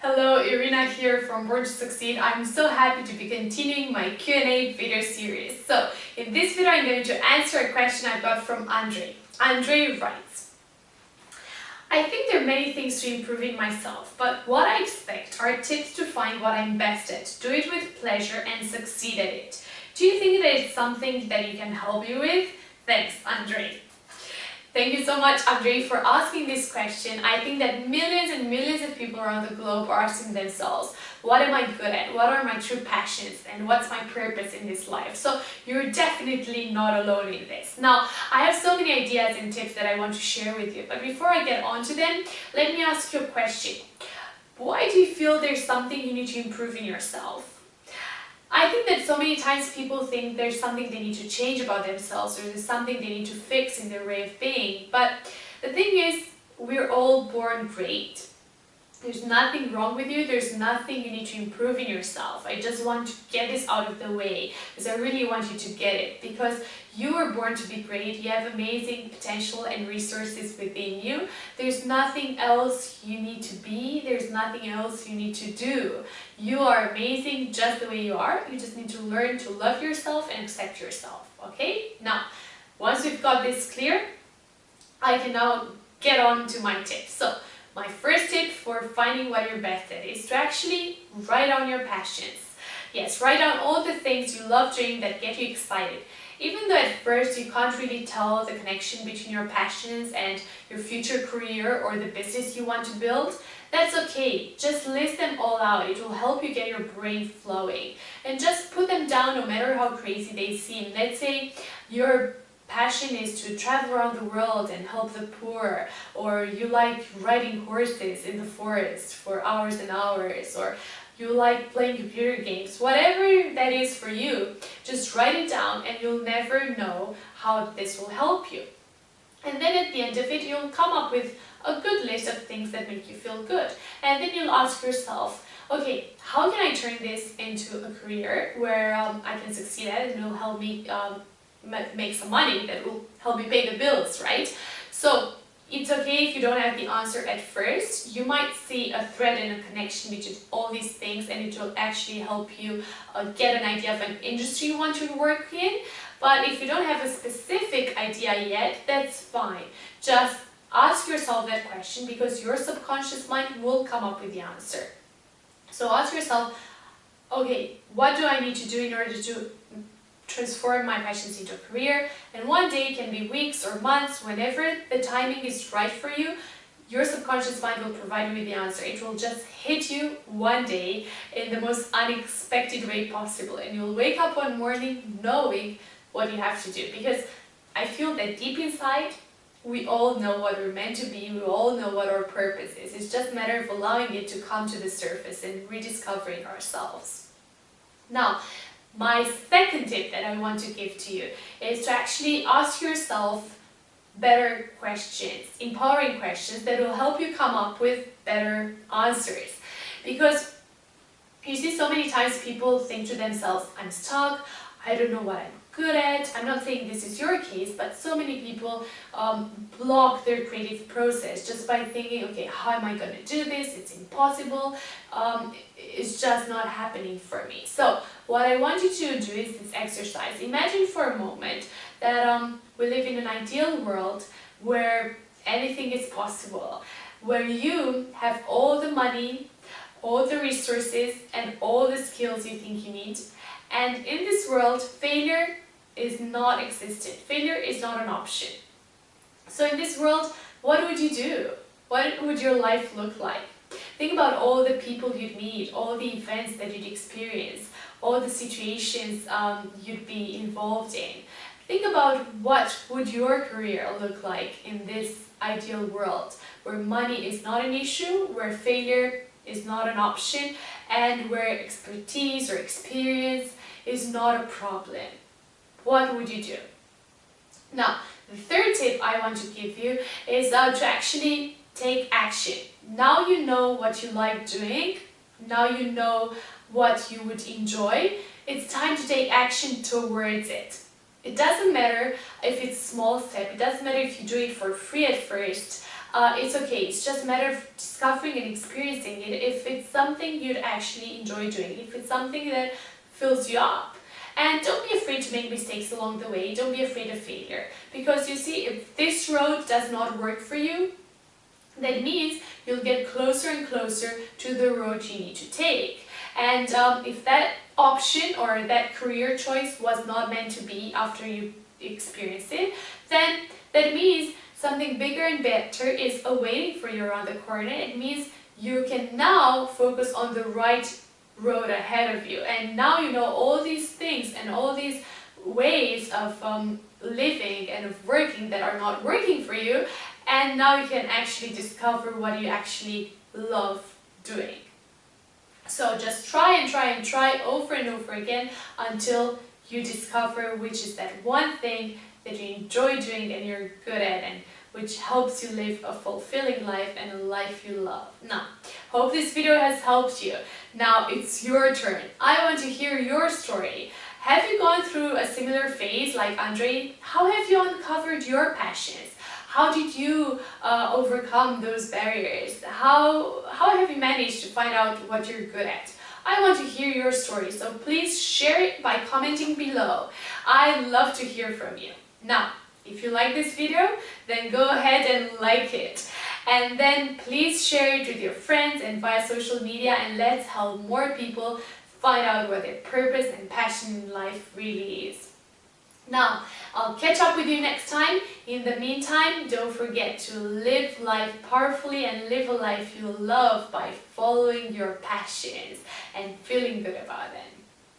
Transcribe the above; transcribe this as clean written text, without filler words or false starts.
Hello, Irina here from Born to Succeed. I'm so happy to be continuing my Q&A video series. So, in this video I'm going to answer a question I got from Andre. Andre writes, I think there are many things to improve in myself, but what I expect are tips to find what I'm best at, do it with pleasure and succeed at it. Do you think that it's something that you can help me with? Thanks, Andre. Thank you so much, Andre, for asking this question. I think that millions and millions of people around the globe are asking themselves, what am I good at? What are my true passions? And what's my purpose in this life? So you're definitely not alone in this. Now, I have so many ideas and tips that I want to share with you. But before I get on to them, let me ask you a question. Why do you feel there's something you need to improve in yourself? I think that so many times people think there's something they need to change about themselves or there's something they need to fix in their way of being. But the thing is, we're all born great. There's nothing wrong with you, there's nothing you need to improve in yourself. I just want to get this out of the way because I really want you to get it, because you were born to be great, you have amazing potential and resources within you. There's nothing else you need to be, there's nothing else you need to do. You are amazing just the way you are, you just need to learn to love yourself and accept yourself, okay? Now, once we've got this clear, I can now get on to my tips. So, my first tip for finding what you're best at is to actually write down your passions. Yes, write down all the things you love doing that get you excited. Even though at first you can't really tell the connection between your passions and your future career or the business you want to build, that's okay. Just list them all out. It will help you get your brain flowing. And just put them down no matter how crazy they seem. Let's say your passion is to travel around the world and help the poor, or you like riding horses in the forest for hours and hours, or you like playing computer games, whatever that is for you, just write it down and you'll never know how this will help you. And then at the end of it, you'll come up with a good list of things that make you feel good. And then you'll ask yourself, okay, how can I turn this into a career where I can succeed at it and it'll help me make some money that will help me pay the bills, right? So it's okay if you don't have the answer at first. You might see a thread and a connection between all these things, and it will actually help you get an idea of an industry you want to work in. But if you don't have a specific idea yet, that's fine. Just ask yourself that question, because your subconscious mind will come up with the answer. So ask yourself, okay, what do I need to do in order to transform my passions into a career? And one day can be weeks or months, whenever the timing is right for you. Your subconscious mind will provide you with the answer. It will just hit you one day in the most unexpected way possible, and you'll wake up one morning knowing what you have to do. Because I feel that deep inside we all know what we're meant to be, we all know what our purpose is. It's just a matter of allowing it to come to the surface and rediscovering ourselves. Now, my second tip that I want to give to you is to actually ask yourself better questions, empowering questions that will help you come up with better answers. Because you see, so many times people think to themselves, I'm stuck, I don't know what I'm good at. I'm not saying this is your case, but so many people block their creative process just by thinking, okay, how am I going to do this? It's impossible. It's just not happening for me. So what I want you to do is this exercise. Imagine for a moment that we live in an ideal world where anything is possible, where you have all the money, all the resources, and all the skills you think you need. And in this world, failure is not existent. Failure is not an option. So in this world, what would you do? What would your life look like? Think about all the people you'd meet, all the events that you'd experience, all the situations you'd be involved in. Think about what would your career look like in this ideal world, where money is not an issue, where failure is not an option, and where expertise or experience is not a problem. What would you do? Now, the third tip I want to give you is to actually take action. Now you know what you like doing, now you know what you would enjoy, it's time to take action towards it. It doesn't matter if it's a small step, it doesn't matter if you do it for free at first. it's okay. It's just a matter of discovering and experiencing it if it's something you'd actually enjoy doing, if it's something that fills you up. And don't be afraid to make mistakes along the way. Don't be afraid of failure. Because you see, if this road does not work for you, that means you'll get closer and closer to the road you need to take. And if that option or that career choice was not meant to be after you experience it, then that means something bigger and better is awaiting for you around the corner. It means you can now focus on the right road ahead of you, and now you know all these things and all these ways of living and of working that are not working for you, and now you can actually discover what you actually love doing. So just try and try and try over and over again until you discover which is that one thing that you enjoy doing and you're good at, and which helps you live a fulfilling life and a life you love. Now, hope this video has helped you. Now it's your turn. I want to hear your story. Have you gone through a similar phase like Andre? How have you uncovered your passions? How did you overcome those barriers? How have you managed to find out what you're good at? I want to hear your story, so please share it by commenting below. I love to hear from you. Now, if you like this video, then go ahead and like it. And then please share it with your friends and via social media, and let's help more people find out what their purpose and passion in life really is. Now, I'll catch up with you next time. In the meantime, don't forget to live life powerfully and live a life you love by following your passions and feeling good about them.